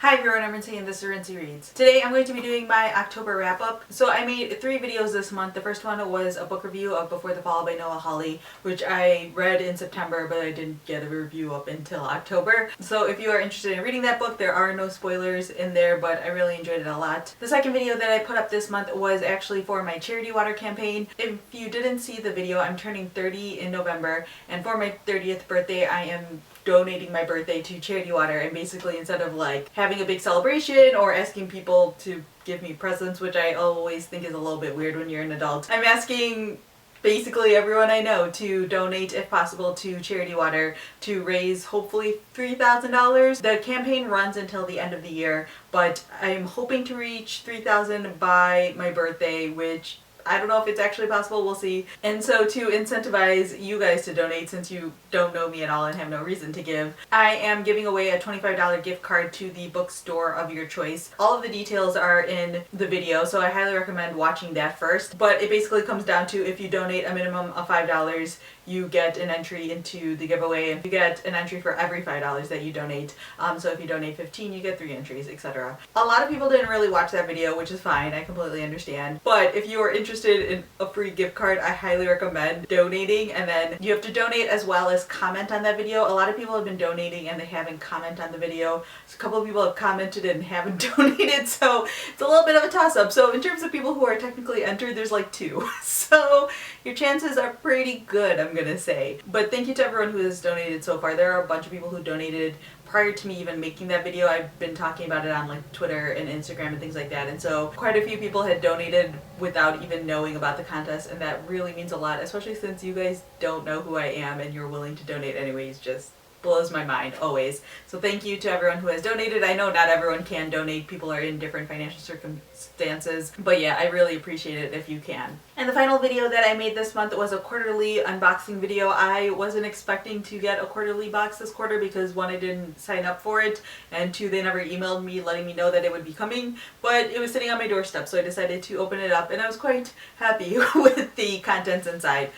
Hi everyone, I'm Rincey and this is Rincey Reads. Today I'm going to be doing my October wrap-up. So I made 3 videos this month. The first one was a book review of Before the Fall by Noah Hawley, which I read in September, but I didn't get a review up until October. So if you are interested in reading that book, there are no spoilers in there, but I really enjoyed it a lot. The second video that I put up this month was actually for my charity water campaign. If you didn't see the video, I'm turning 30 in November, and for my 30th birthday I am donating my birthday to charity water. And basically, instead of like having a big celebration or asking people to give me presents, which I always think is a little bit weird when you're an adult, I'm asking basically everyone I know to donate, if possible, to charity water to raise hopefully $3,000. The campaign runs until the end of the year, but I'm hoping to reach $3,000 by my birthday, which I don't know if it's actually possible, we'll see. And so to incentivize you guys to donate, since you don't know me at all and have no reason to give, I am giving away a $25 gift card to the bookstore of your choice. All of the details are in the video, so I highly recommend watching that first. But it basically comes down to, if you donate a minimum of $5, you get an entry into the giveaway, and you get an entry for every $5 that you donate. So if you donate 15, you get 3 entries, etc. A lot of people didn't really watch that video, which is fine, I completely understand. But if you are interested in a free gift card, I highly recommend donating. And then you have to donate as well as comment on that video. A lot of people have been donating and they haven't commented on the video. So a couple of people have commented and haven't donated, so it's a little bit of a toss-up. So in terms of people who are technically entered, there's like 2. So your chances are pretty good, I'm gonna say. But thank you to everyone who has donated so far. There are a bunch of people who donated prior to me even making that video. I've been talking about it on like Twitter and Instagram and things like that, and so quite a few people had donated without even knowing about the contest, and that really means a lot, especially since you guys don't know who I am and you're willing to donate anyways. Just blows my mind always. So thank you to everyone who has donated. I know not everyone can donate, people are in different financial circumstances, but yeah, I really appreciate it if you can. And the final video that I made this month was a quarterly unboxing video. I wasn't expecting to get a quarterly box this quarter because 1, I didn't sign up for it, and 2, they never emailed me letting me know that it would be coming, but it was sitting on my doorstep, so I decided to open it up, and I was quite happy with the contents inside.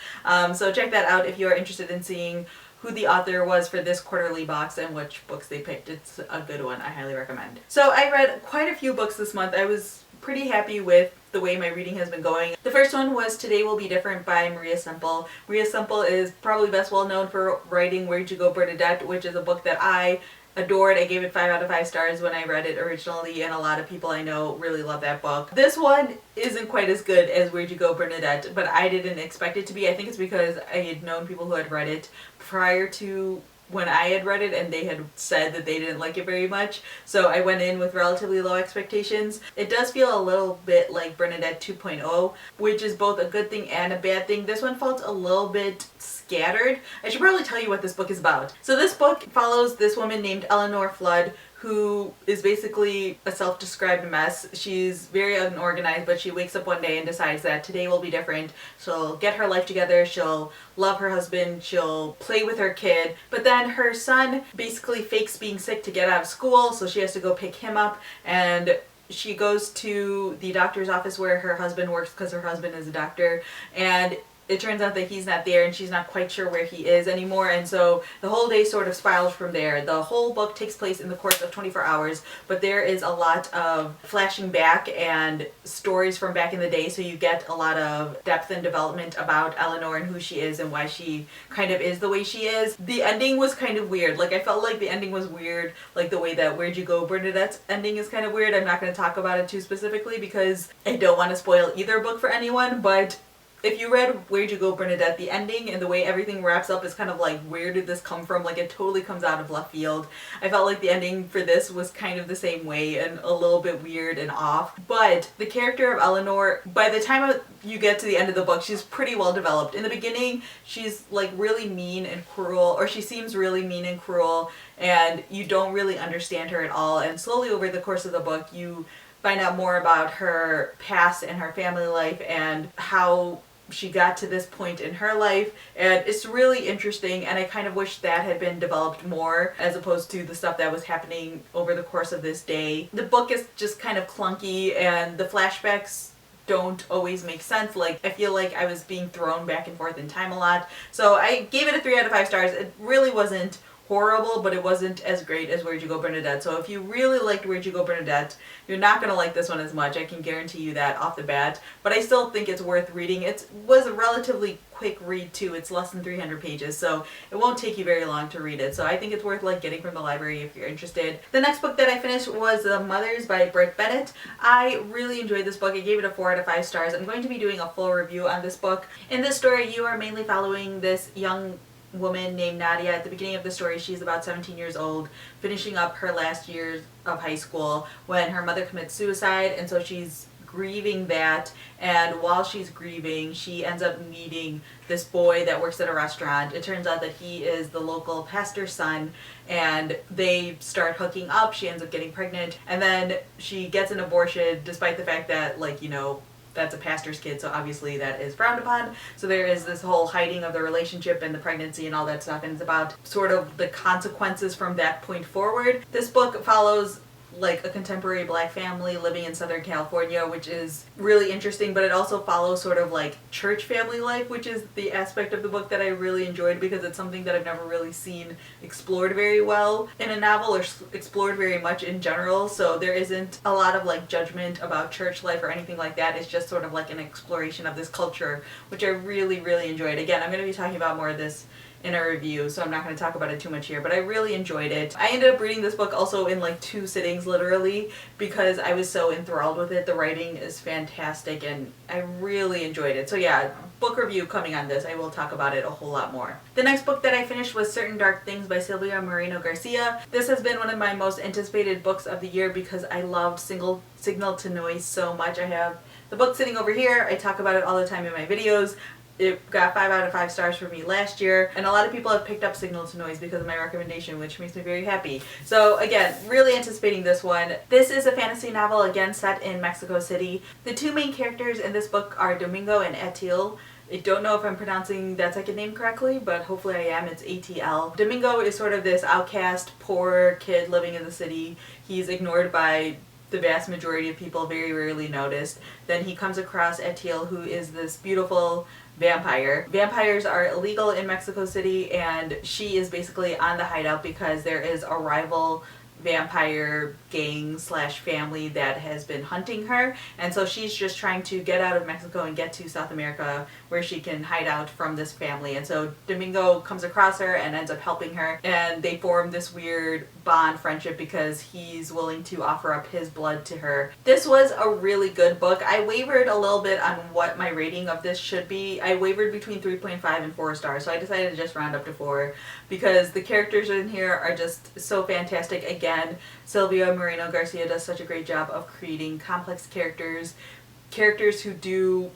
So check that out if you are interested in seeing who the author was for this quarterly box and which books they picked. It's a good one, I highly recommend. So I read quite a few books this month. I was pretty happy with the way my reading has been going. The first one was Today Will Be Different by Maria Semple. Maria Semple is probably best well known for writing Where'd You Go, Bernadette, which is a book that I adored. I gave it 5 out of 5 stars when I read it originally, and a lot of people I know really love that book. This one isn't quite as good as Where'd You Go, Bernadette, but I didn't expect it to be. I think it's because I had known people who had read it prior to when I had read it, and they had said that they didn't like it very much, so I went in with relatively low expectations. It does feel a little bit like Bernadette 2.0, which is both a good thing and a bad thing. This one felt a little bit scattered. I should probably tell you what this book is about. So this book follows this woman named Eleanor Flood, who is basically a self-described mess. She's very unorganized, but she wakes up one day and decides that today will be different. She'll get her life together, she'll love her husband, she'll play with her kid, but then her son basically fakes being sick to get out of school, so she has to go pick him up, and she goes to the doctor's office where her husband works because her husband is a doctor, and it turns out that he's not there and she's not quite sure where he is anymore, and so the whole day sort of spirals from there. The whole book takes place in the course of 24 hours, but there is a lot of flashing back and stories from back in the day, so you get a lot of depth and development about Eleanor and who she is and why she kind of is the way she is. The ending was kind of weird. Like, I felt like the ending was weird, like the way that Where'd You Go, Bernadette's ending is kind of weird. I'm not going to talk about it too specifically because I don't want to spoil either book for anyone, but if you read Where'd You Go, Bernadette, the ending and the way everything wraps up is kind of like, where did this come from? Like, it totally comes out of left field. I felt like the ending for this was kind of the same way and a little bit weird and off. But the character of Eleanor, by the time you get to the end of the book, she's pretty well developed. In the beginning, she's like really mean and cruel, or she seems really mean and cruel, and you don't really understand her at all. And slowly over the course of the book, you find out more about her past and her family life and how she got to this point in her life, and it's really interesting, and I kind of wish that had been developed more as opposed to the stuff that was happening over the course of this day. The book is just kind of clunky, and the flashbacks don't always make sense. Like, I feel like I was being thrown back and forth in time a lot, so I gave it a 3 out of 5 stars. It really wasn't horrible, but it wasn't as great as Where'd You Go, Bernadette. So if you really liked Where'd You Go, Bernadette, you're not going to like this one as much. I can guarantee you that off the bat. But I still think it's worth reading. It was a relatively quick read too. It's less than 300 pages, so it won't take you very long to read it. So I think it's worth like getting from the library if you're interested. The next book that I finished was The Mothers by Britt Bennett. I really enjoyed this book. I gave it a 4 out of 5 stars. I'm going to be doing a full review on this book. In this story, you are mainly following this young woman named Nadia. At the beginning of the story, she's about 17 years old, finishing up her last years of high school when her mother commits suicide, and so she's grieving that, and while she's grieving, she ends up meeting this boy that works at a restaurant. It turns out that he is the local pastor's son, and they start hooking up. She ends up getting pregnant, and then she gets an abortion despite the fact that, like, you know, that's a pastor's kid, so obviously that is frowned upon. So there is this whole hiding of the relationship and the pregnancy and all that stuff, and it's about sort of the consequences from that point forward. This book follows like a contemporary black family living in Southern California, which is really interesting, but it also follows sort of like church family life, which is the aspect of the book that I really enjoyed because it's something that I've never really seen explored very well in a novel or explored very much in general. So there isn't a lot of like judgment about church life or anything like that. It's just sort of like an exploration of this culture, which I really, really enjoyed. Again, I'm going to be talking about more of this in a review, so I'm not going to talk about it too much here, but I really enjoyed it. I ended up reading this book also in like 2 sittings literally because I was so enthralled with it. The writing is fantastic and I really enjoyed it. So yeah, book review coming on this. I will talk about it a whole lot more. The next book that I finished was Certain Dark Things by Sylvia Moreno-Garcia. This has been one of my most anticipated books of the year because I loved Signal to Noise so much. I have the book sitting over here. I talk about it all the time in my videos. It got 5 out of 5 stars for me last year, and a lot of people have picked up Signal to Noise because of my recommendation, which makes me very happy. So again, really anticipating this one. This is a fantasy novel, again set in Mexico City. The 2 main characters in this book are Domingo and Etil. I don't know if I'm pronouncing that second name correctly, but hopefully I am. It's ATL. Domingo is sort of this outcast, poor kid living in the city. He's ignored by the vast majority of people, very rarely noticed. Then he comes across Etil, who is this beautiful vampire. Vampires are illegal in Mexico City, and she is basically on the hideout because there is a rival vampire gang slash family that has been hunting her, and so she's just trying to get out of Mexico and get to South America where she can hide out from this family. And so Domingo comes across her and ends up helping her, and they form this weird bond friendship because he's willing to offer up his blood to her. This was a really good book. I wavered a little bit on what my rating of this should be. I wavered between 3.5 and 4 stars, so I decided to just round up to 4 because the characters in here are just so fantastic. Again, Sylvia Moreno-Garcia does such a great job of creating complex characters who do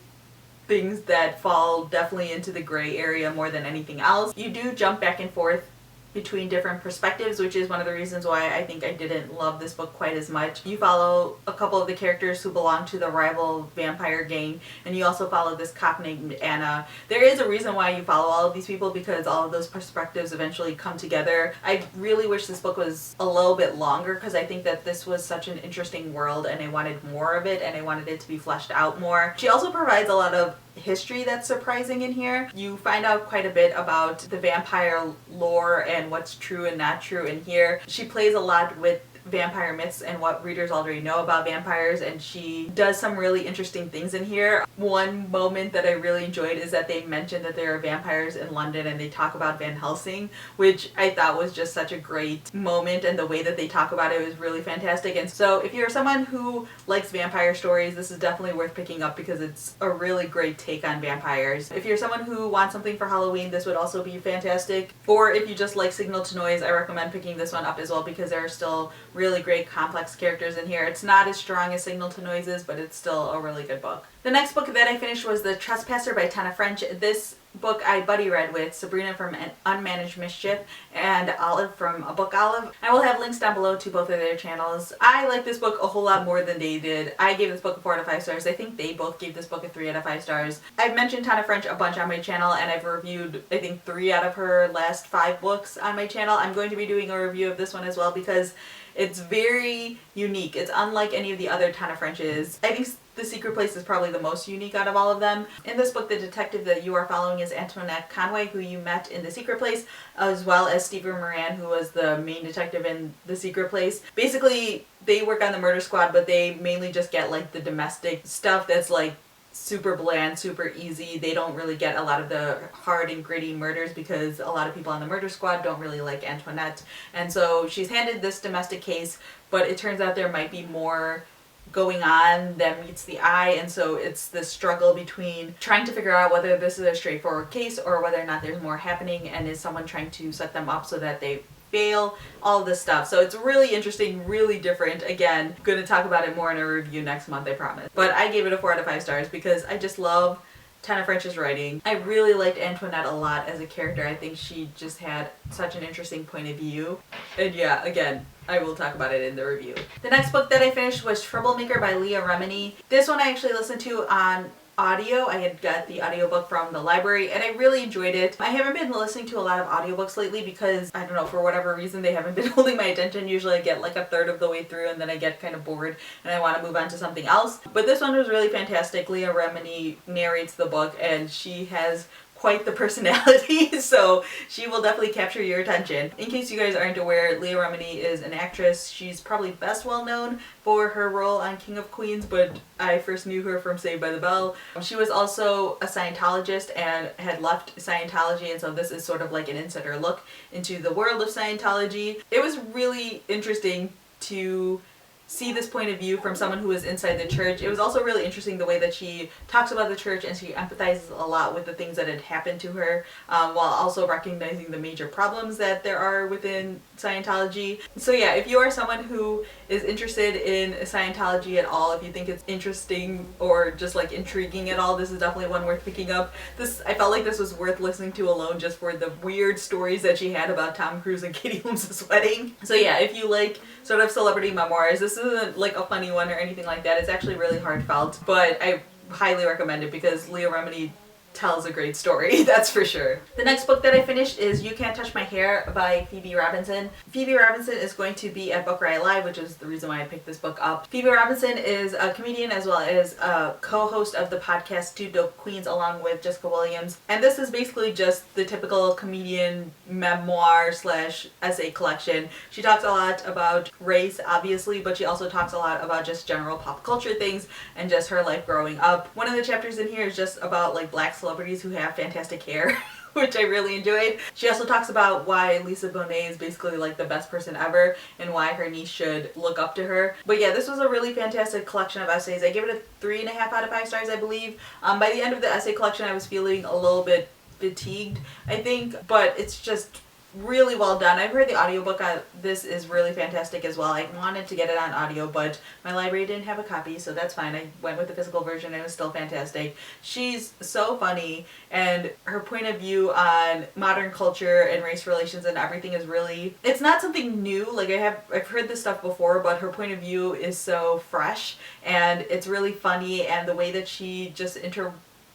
things that fall definitely into the gray area more than anything else. You do jump back and forth between different perspectives, which is one of the reasons why I think I didn't love this book quite as much. You follow a couple of the characters who belong to the rival vampire gang, and you also follow this cop named Anna. There is a reason why you follow all of these people because all of those perspectives eventually come together. I really wish this book was a little bit longer because I think that this was such an interesting world and I wanted more of it and I wanted it to be fleshed out more. She also provides a lot of history that's surprising in here. You find out quite a bit about the vampire lore and what's true and not true in here. She plays a lot with vampire myths and what readers already know about vampires, and she does some really interesting things in here. One moment that I really enjoyed is that they mentioned that there are vampires in London and they talk about Van Helsing, which I thought was just such a great moment, and the way that they talk about it was really fantastic. And so if you're someone who likes vampire stories, this is definitely worth picking up because it's a really great take on vampires. If you're someone who wants something for Halloween, this would also be fantastic. Or if you just like Signal to Noise, I recommend picking this one up as well because there are still really great complex characters in here. It's not as strong as Signal to Noise is, but it's still a really good book. The next book that I finished was The Trespasser by Tana French. This book I buddy read with Sabrina from Unmanaged Mischief and Olive from A Book Olive. I will have links down below to both of their channels. I like this book a whole lot more than they did. I gave this book a 4 out of 5 stars. I think they both gave this book a 3 out of 5 stars. I've mentioned Tana French a bunch on my channel and I've reviewed I think 3 out of her last 5 books on my channel. I'm going to be doing a review of this one as well because it's very unique. It's unlike any of the other Tana Frenches. I think The Secret Place is probably the most unique out of all of them. In this book, the detective that you are following is Antoinette Conway, who you met in The Secret Place, as well as Stephen Moran, who was the main detective in The Secret Place. Basically, they work on the murder squad, but they mainly just get like the domestic stuff that's like super bland, super easy. They don't really get a lot of the hard and gritty murders because a lot of people on the murder squad don't really like Antoinette. And so she's handed this domestic case, but it turns out there might be more going on than meets the eye, and so it's this struggle between trying to figure out whether this is a straightforward case or whether or not there's more happening, and is someone trying to set them up so that they fail, all of this stuff. So it's really interesting, really different. Again, going to talk about it more in a review next month, I promise. But I gave it a 4 out of 5 stars because I just love Tana French's writing. I really liked Antoinette a lot as a character. I think she just had such an interesting point of view. And yeah, again, I will talk about it in the review. The next book that I finished was Troublemaker by Leah Remini. This one I actually listened to on audio. I had got the audiobook from the library and I really enjoyed it. I haven't been listening to a lot of audiobooks lately because, I don't know, for whatever reason they haven't been holding my attention. Usually I get like a third of the way through and then I get kind of bored and I want to move on to something else. But this one was really fantastic. Leah Remini narrates the book and she has quite the personality, so she will definitely capture your attention. In case you guys aren't aware, Leah Remini is an actress. She's probably best well known for her role on King of Queens, but I first knew her from Saved by the Bell. She was also a Scientologist and had left Scientology, and so this is sort of like an insider look into the world of Scientology. It was really interesting to see this point of view from someone who is inside the church. It was also really interesting the way that she talks about the church and she empathizes a lot with the things that had happened to her, while also recognizing the major problems that there are within Scientology. So yeah, if you are someone who is interested in Scientology at all, if you think it's interesting or just like intriguing at all, this is definitely one worth picking up. I felt like this was worth listening to alone just for the weird stories that she had about Tom Cruise and Katie Holmes' wedding. So yeah, if you like sort of celebrity memoirs, this isn't like a funny one or anything like that. It's actually really heartfelt, but I highly recommend it because Leah Remini tells a great story, that's for sure. The next book that I finished is You Can't Touch My Hair by Phoebe Robinson. Phoebe Robinson is going to be at Book Riot Live, which is the reason why I picked this book up. Phoebe Robinson is a comedian as well as a co-host of the podcast Two Dope Queens along with Jessica Williams. And this is basically just the typical comedian memoir slash essay collection. She talks a lot about race, obviously, but she also talks a lot about just general pop culture things and just her life growing up. One of the chapters in here is just about like black celebrities who have fantastic hair, which I really enjoyed. She also talks about why Lisa Bonet is basically like the best person ever and why her niece should look up to her. But yeah, this was a really fantastic collection of essays. I gave it a 3.5 out of 5 stars, I believe. By the end of the essay collection, I was feeling a little bit fatigued, I think, but it's just really well done. I've heard the audiobook on this is really fantastic as well. I wanted to get it on audio, but my library didn't have a copy, so that's fine. I went with the physical version and it was still fantastic. She's so funny, and her point of view on modern culture and race relations and everything is really, it's not something new. Like I've heard this stuff before, but her point of view is so fresh and it's really funny, and the way that she just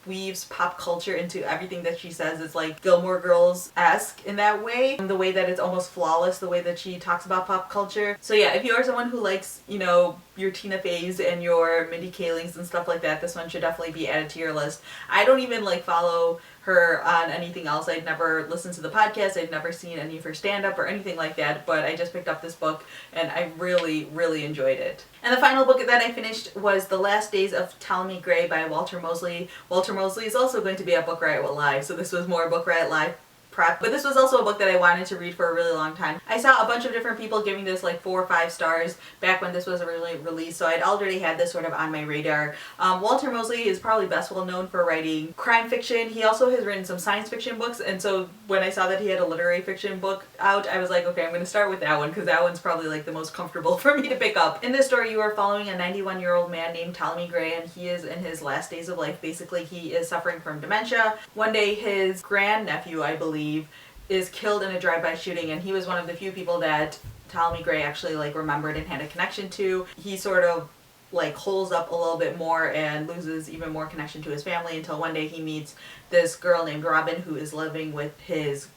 weaves pop culture into everything that she says is like Gilmore Girls-esque in that way. The way that it's almost flawless, the way that she talks about pop culture. So yeah, if you are someone who likes, you know, your Tina Feys and your Mindy Kalings and stuff like that, this one should definitely be added to your list. I don't even like follow her on anything else. I'd never listened to the podcast, I'd never seen any of her stand-up or anything like that, but I just picked up this book and I really, really enjoyed it. And the final book that I finished was The Last Days of Ptolemy Gray by Walter Mosley. Walter Mosley is also going to be at Book Riot Live, so this was more Book Riot Live prep, but this was also a book that I wanted to read for a really long time. I saw a bunch of different people giving this like 4 or 5 stars back when this was really released, so I'd already had this sort of on my radar. Walter Mosley is probably best well known for writing crime fiction. He also has written some science fiction books, and so when I saw that he had a literary fiction book out, I was like, okay, I'm going to start with that one because that one's probably like the most comfortable for me to pick up. In this story, you are following a 91-year-old man named Ptolemy Gray, and he is in his last days of life. Basically, he is suffering from dementia. One day, his grandnephew, I believe, is killed in a drive-by shooting, and he was one of the few people that Ptolemy Gray actually like remembered and had a connection to. He sort of like holes up a little bit more and loses even more connection to his family until one day he meets this girl named Robin who is living with his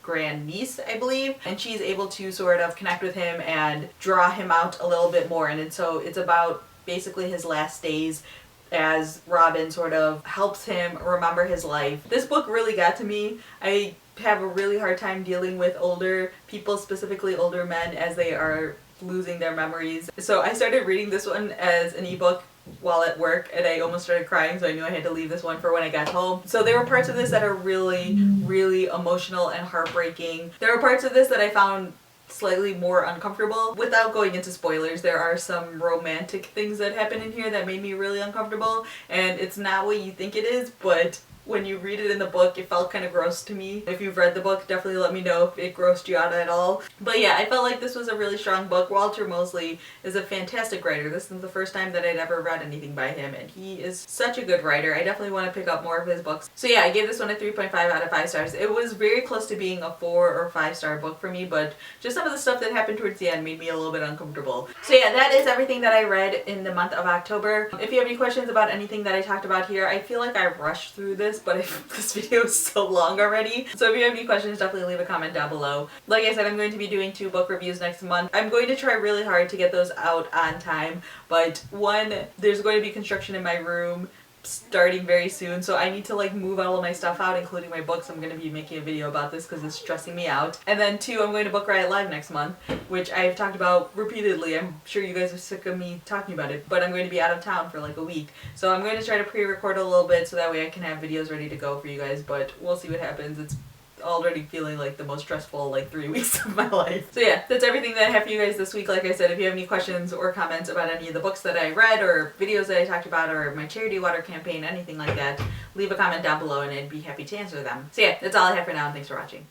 grandniece, I believe, and she's able to sort of connect with him and draw him out a little bit more. And so it's about basically his last days as Robin sort of helps him remember his life. This book really got to me. I have a really hard time dealing with older people, specifically older men, as they are losing their memories. So I started reading this one as an ebook while at work, and I almost started crying, so I knew I had to leave this one for when I got home. So there were parts of this that are really, really emotional and heartbreaking. There were parts of this that I found slightly more uncomfortable. Without going into spoilers, there are some romantic things that happen in here that made me really uncomfortable, and it's not what you think it is, but when you read it in the book, it felt kind of gross to me. If you've read the book, definitely let me know if it grossed you out at all. But yeah, I felt like this was a really strong book. Walter Mosley is a fantastic writer. This is the first time that I'd ever read anything by him, and he is such a good writer. I definitely want to pick up more of his books. So yeah, I gave this one a 3.5 out of 5 stars. It was very close to being a 4 or 5 star book for me, but just some of the stuff that happened towards the end made me a little bit uncomfortable. So yeah, that is everything that I read in the month of October. If you have any questions about anything that I talked about here, I feel like I rushed through this, but this video is so long already. So if you have any questions, definitely leave a comment down below. Like I said, I'm going to be doing 2 book reviews next month. I'm going to try really hard to get those out on time, but one, there's going to be construction in my room starting very soon, so I need to like move all of my stuff out, including my books. I'm going to be making a video about this because it's stressing me out. And then 2, I'm going to Book Riot Live next month, which I've talked about repeatedly. I'm sure you guys are sick of me talking about it, but I'm going to be out of town for like a week. So I'm going to try to pre-record a little bit so that way I can have videos ready to go for you guys, but we'll see what happens. It's already feeling like the most stressful like 3 weeks of my life. So yeah, that's everything that I have for you guys this week. Like I said, if you have any questions or comments about any of the books that I read or videos that I talked about or my charity water campaign, anything like that, leave a comment down below and I'd be happy to answer them. So yeah, that's all I have for now, and thanks for watching.